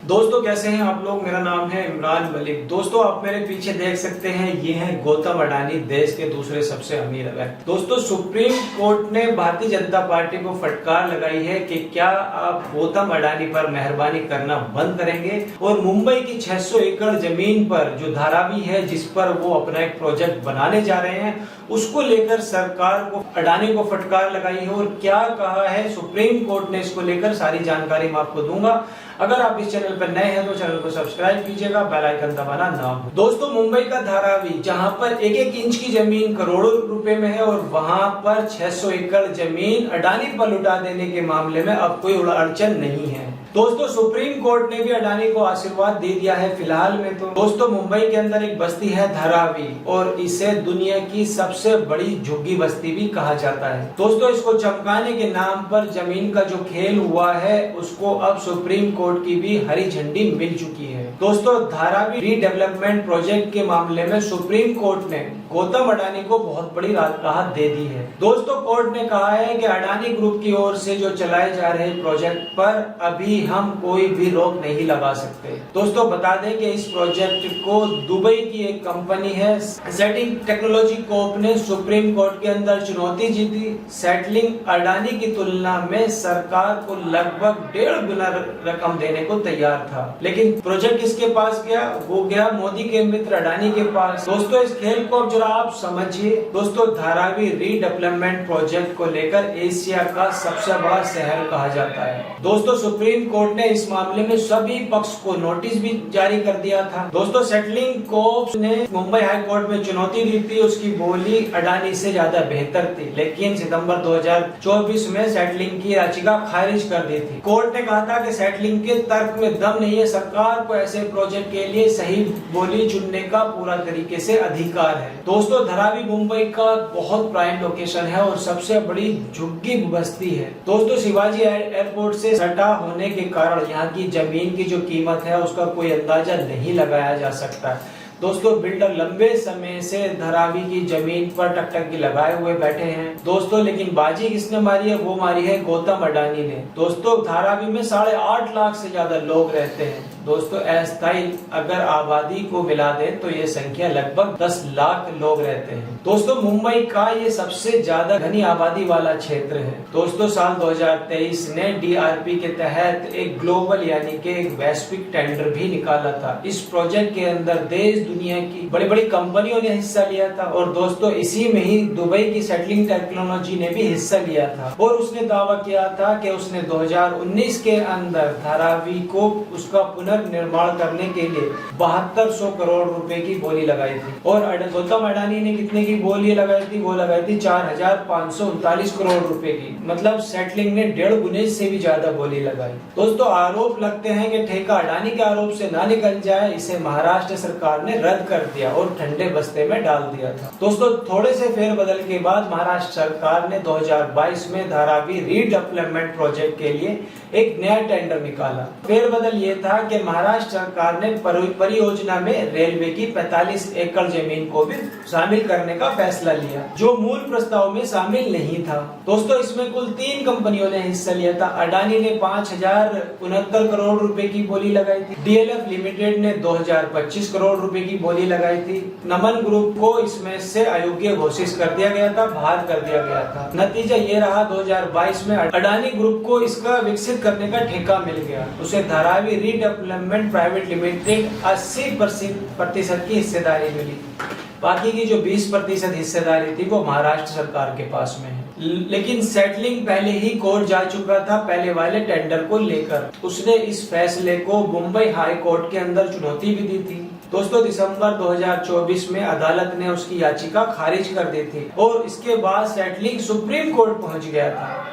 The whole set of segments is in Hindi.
दोस्तों कैसे हैं आप लोग। मेरा नाम है इमरान मलिक। दोस्तों आप मेरे पीछे देख सकते हैं, ये हैं गौतम अडानी, देश के दूसरे सबसे अमीर व्यक्ति। दोस्तों सुप्रीम कोर्ट ने भारतीय जनता पार्टी को फटकार लगाई है कि क्या आप गौतम अडानी पर मेहरबानी करना बंद करेंगे और मुंबई की 600 एकड़ जमीन पर जो धारावी है, जिस पर वो अपना एक प्रोजेक्ट बनाने जा रहे हैं, उसको लेकर सरकार को, अडानी को फटकार लगाई है। और क्या कहा है सुप्रीम कोर्ट ने, इसको लेकर सारी जानकारी मैं आपको दूंगा। अगर आप इस चैनल पर नए हैं तो चैनल को सब्सक्राइब कीजिएगा, बेल आइकन दबाना ना भूलें। दोस्तों मुंबई का धारावी, जहां पर एक एक इंच की जमीन करोड़ों रुपए में है, और वहां पर 600 एकड़ जमीन अडानी पर लुटा देने के मामले में अब कोई अड़चन नहीं है। दोस्तों सुप्रीम कोर्ट ने भी अडानी को आशीर्वाद दे दिया है फिलहाल में। तो दोस्तों मुंबई के अंदर एक बस्ती है धारावी, और इसे दुनिया की सबसे बड़ी झुग्गी बस्ती भी कहा जाता है। दोस्तों इसको चमकाने के नाम पर जमीन का जो खेल हुआ है, उसको अब सुप्रीम कोर्ट की भी हरी झंडी मिल चुकी है। दोस्तों धारावी रीडेवलपमेंट प्रोजेक्ट के मामले में सुप्रीम कोर्ट ने गौतम अडानी को बहुत बड़ी राहत दे दी है। दोस्तों कोर्ट ने कहा है कि अडानी ग्रुप की ओर से जो चलाए जा रहे प्रोजेक्ट पर अभी हम कोई भी रोक नहीं लगा सकते। दोस्तों बता दें कि इस प्रोजेक्ट को दुबई की एक कंपनी है सेटिंग टेक्नोलॉजी कोप ने सुप्रीम कोर्ट के अंदर चुनौती जीती। सेटलिंग अडानी की तुलना में सरकार को लगभग 1.5 गुना रकम देने को तैयार था, लेकिन प्रोजेक्ट किसके पास गया? वो गया मोदी के मित्र अडानी के पास। दोस्तों इस खेल को जरा आप समझिए। दोस्तों धारावी रीडेवलपमेंट प्रोजेक्ट को लेकर एशिया का सबसे बड़ा शहर कहा जाता है। दोस्तों सुप्रीम कोर्ट ने इस मामले में सभी पक्ष को नोटिस भी जारी कर दिया था। दोस्तों सेटलिंग कोर्ट ने मुंबई हाई कोर्ट में चुनौती दी थी, उसकी बोली अडानी से ज्यादा बेहतर थी, लेकिन सितंबर 2024 में सेटलिंग की याचिका खारिज कर दी थी। कोर्ट ने कहा था कि सेटलिंग के तर्क में दम नहीं है, सरकार को ऐसे प्रोजेक्ट के लिए सही बोली चुनने का पूरा तरीके से अधिकार है। दोस्तों धारावी मुंबई का बहुत प्राइम लोकेशन है और सबसे बड़ी झुग्गी बस्ती है। दोस्तों शिवाजी एयरपोर्ट से सटा होने के कारण यहाँ की जमीन की जो कीमत है उसका कोई अंदाजा नहीं लगाया जा सकता। दोस्तों बिल्डर लंबे समय से धारावी की जमीन पर टकटकी लगाए हुए बैठे हैं। दोस्तों लेकिन बाजी किसने मारी है? वो मारी है गौतम अडानी ने। दोस्तों धारावी में 8.5 लाख से ज्यादा लोग रहते हैं। दोस्तों अस्थायी अगर आबादी को मिला दें तो ये संख्या लगभग 10 लाख लोग रहते हैं। दोस्तों मुंबई का ये सबसे ज्यादा घनी आबादी वाला क्षेत्र है। दोस्तों साल 2023 ने डीआरपी के तहत एक ग्लोबल यानी कि एक वैश्विक टेंडर भी निकाला था। इस प्रोजेक्ट के अंदर देश दुनिया की बड़ी बड़ी कंपनियों ने हिस्सा लिया था, और दोस्तों इसी में ही दुबई की सेटलिंग टेक्नोलॉजी ने भी हिस्सा लिया था, और उसने दावा किया था कि उसने 2019 के अंदर धारावी को उसका पुनर्निर्माण करने के लिए 7200 करोड़ रुपए की बोली लगाई थी। और गौतम अडानी ने कितने की बोली लगाई थी? वो लगाई थी 4539 करोड़ रुपए की। मतलब सेटलिंग ने 1.5 गुने से भी ज्यादा बोली लगाई। दोस्तों आरोप लगते हैं कि ठेका अडानी के आरोप से ना निकल जाए, इसे महाराष्ट्र सरकार ने रद्द कर दिया और ठंडे बस्ते में डाल दिया था। दोस्तों थोड़े से फेरबदल के बाद महाराष्ट्र सरकार ने 2022 में धारावी रीडेवलपमेंट प्रोजेक्ट के लिए एक नया टेंडर निकाला। फेरबदल ये था कि महाराष्ट्र सरकार ने परियोजना में रेलवे की 45 एकड़ जमीन को भी शामिल करने का फैसला लिया, जो मूल प्रस्ताव में शामिल नहीं था। दोस्तों इसमें कुल 3 कंपनियों ने हिस्सा लिया था। अडानी ने 5069 करोड़ रुपए की बोली लगाई थी। डीएलएफ लिमिटेड ने 2025 करोड़ रुपए की बोली लगाई थी। नमन ग्रुप को इसमें से अयोग्य घोषित कर दिया गया था, बाहर कर दिया गया था। नतीजा ये रहा 2022 में अडानी ग्रुप को इसका विकसित करने का ठेका मिल गया। उसे धारावी रीडेवलपमेंट प्राइवेट लिमिटेड 80% की हिस्सेदारी मिली। बाकी की जो 20% हिस्सेदारी थी वो महाराष्ट्र सरकार के पास में है। लेकिन सेटलिंग पहले ही कोर्ट जा चुका था पहले वाले टेंडर को लेकर। उसने इस फैसले को मुंबई हाई कोर्ट के अंदर चुनौती भी दी थी। दोस्तों दिसंबर 2024 में अदालत ने उसकी याचिका खारिज कर दी थी, और इसके बाद सेटलिंग सुप्रीम कोर्ट पहुंच गया था।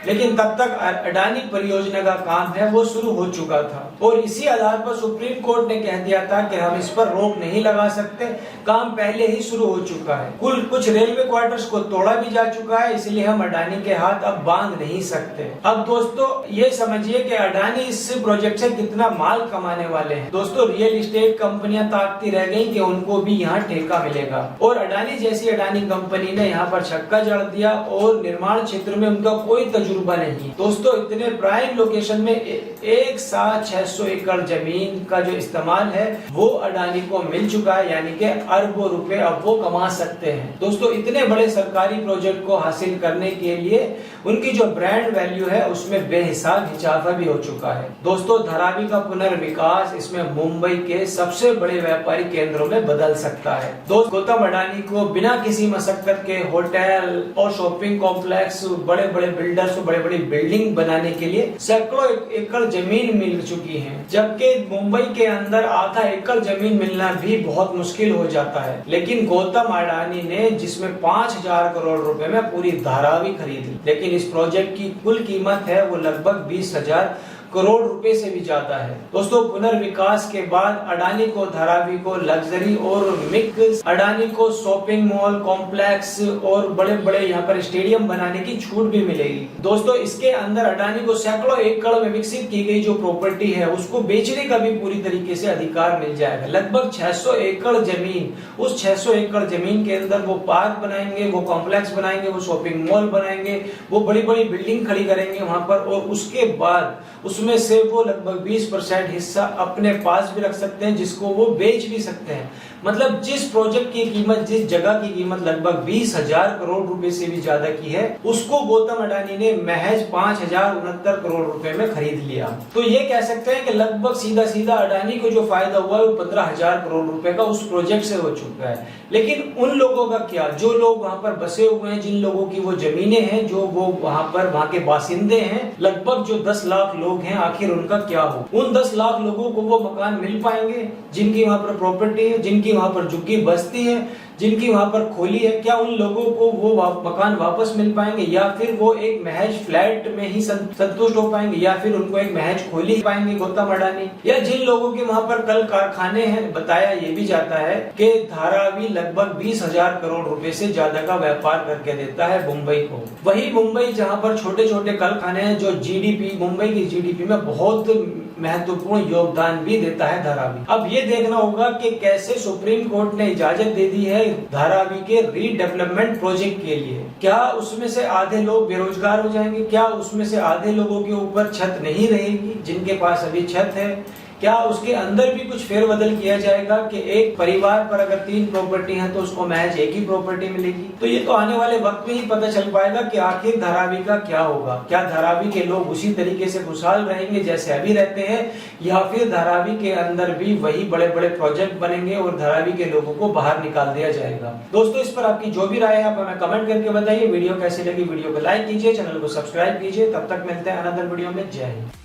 लेकिन तब तक अडानी परियोजना का काम है वो शुरू हो चुका था, और इसी आधार पर सुप्रीम कोर्ट ने कह दिया था कि हम इस पर रोक नहीं लगा सकते, काम पहले ही शुरू हो चुका है। कुछ रेलवे क्वार्टर्स को तोड़ा भी जा चुका है, इसलिए हम अडानी के हाथ अब बांध नहीं सकते। अब दोस्तों ये समझिए कि अडानी इस प्रोजेक्ट से कितना माल कमाने वाले हैं। दोस्तों रियल एस्टेट कंपनियां ताकती रह गई कि उनको भी यहाँ ठेका मिलेगा, और अडानी जैसी अडानी कंपनी ने यहाँ पर छक्का जड़ दिया, और निर्माण क्षेत्र में उनका कोई तजुर्बा नहीं। दोस्तों इतने प्राइम लोकेशन में एक साथ 600 एकड़ जमीन का जो इस्तेमाल है वो अडानी को मिल चुका है, यानी कि अरबों रुपए अब वो कमा सकते हैं। दोस्तों इतने बड़े सरकारी प्रोजेक्ट को हासिल करने के लिए उनकी जो ब्रांड वैल्यू है उसमें बेहिसाब इजाफा भी हो चुका है। दोस्तों धारावी का पुनर्विकास इसमें मुंबई के सबसे बड़े व्यापारिक केंद्रों में बदल सकता है। दोस्त गौतम अडानी को बिना किसी मशक्कत के होटल और शॉपिंग कॉम्प्लेक्स, बड़े बड़े बिल्डर्स को बड़े बड़ी बिल्डिंग बनाने के लिए सैकड़ों एकड़ जमीन मिल चुकी है, जबकि मुंबई के अंदर आधा एकड़ जमीन मिलना भी बहुत मुश्किल हो जाता है। लेकिन गौतम अडानी ने जिसमें 5000 करोड़ रुपए में पूरी धारावी खरीदी, लेकिन इस प्रोजेक्ट की कुल कीमत है वो लगभग 20,000 करोड़ रुपए से भी ज्यादा है। दोस्तों पुनर्विकास के बाद अडानी को धारावी को लग्जरी और मिक्स, अडानी को शॉपिंग मॉल कॉम्प्लेक्स और बड़े बड़े यहाँ पर स्टेडियम बनाने की छूट भी मिलेगी। दोस्तों इसके अंदर अडानी को सैकड़ों एकड़ में विकसित की गई जो प्रॉपर्टी है उसको बेचने का भी पूरी तरीके से अधिकार मिल जाएगा। लगभग 600 एकड़ जमीन, उस 600 एकड़ जमीन के अंदर वो पार्क बनाएंगे, वो कॉम्प्लेक्स बनाएंगे, वो शॉपिंग मॉल बनाएंगे, वो बड़ी बड़ी बिल्डिंग खड़ी करेंगे वहां पर, और उसके बाद उसमें से वो लगभग 20% हिस्सा अपने पास भी रख सकते हैं, जिसको वो बेच भी सकते हैं। मतलब जिस प्रोजेक्ट की कीमत, जिस जगह की कीमत लगभग 20,000 करोड़ रुपए से भी ज्यादा की है, उसको गौतम अडानी ने महज 5,069 करोड़ रुपए में खरीद लिया। तो ये कह सकते हैं कि लगभग सीधा सीधा अडानी को जो फायदा हुआ है वो 15,000 करोड़ रुपए का उस प्रोजेक्ट से हो चुका है। लेकिन उन लोगों का क्या, जो लोग वहां पर बसे हुए हैं, जिन लोगों की वो जमीनें हैं, जो वो वहां के बासिंदे हैं, लगभग जो 10 लाख लोग हैं, आखिर उनका क्या हो? उन 10 लाख लोगों को वो मकान मिल पाएंगे जिनकी वहां पर प्रॉपर्टी है, जिनकी वहां पर झुग्गी बस्ती है, जिनकी वहां पर खोली है? क्या उन लोगों को वो मकान वापस मिल पाएंगे, या फिर वो एक महज फ्लैट में ही संतुष्ट हो पाएंगे, या फिर उनको एक महज खोली पाएंगे गौतम अडानी? या जिन लोगों के वहां पर कल कारखाने हैं, बताया ये भी जाता है कि धारावी लगभग 20,000 करोड़ रुपए से ज्यादा का व्यापार करके देता है मुंबई को। वही मुंबई जहां पर छोटे छोटे कारखाने हैं, जो जीडीपी, मुंबई की जीडीपी में बहुत महत्वपूर्ण योगदान भी देता है धारावी। अब ये देखना होगा कि कैसे सुप्रीम कोर्ट ने इजाजत दे दी है धारावी के रीडेवलपमेंट प्रोजेक्ट के लिए। क्या उसमें से आधे लोग बेरोजगार हो जाएंगे? क्या उसमें से आधे लोगों के ऊपर छत नहीं रहेगी जिनके पास अभी छत है? क्या उसके अंदर भी कुछ फेरबदल किया जाएगा कि एक परिवार पर अगर 3 प्रॉपर्टी है तो उसको महज एक ही प्रॉपर्टी मिलेगी? तो ये तो आने वाले वक्त में ही पता चल पाएगा कि आखिर धारावी का क्या होगा। क्या धारावी के लोग उसी तरीके से खुशहाल रहेंगे जैसे अभी रहते हैं, या फिर धारावी के अंदर भी वही बड़े बड़े प्रोजेक्ट बनेंगे और धारावी के लोगों को बाहर निकाल दिया जाएगा? दोस्तों इस पर आपकी जो भी राय है आप हमें कमेंट करके बताइए। वीडियो कैसी लगी वीडियो को लाइक कीजिए, चैनल को सब्सक्राइब कीजिए। तब तक मिलते हैं अनदर वीडियो में। जय हिंद।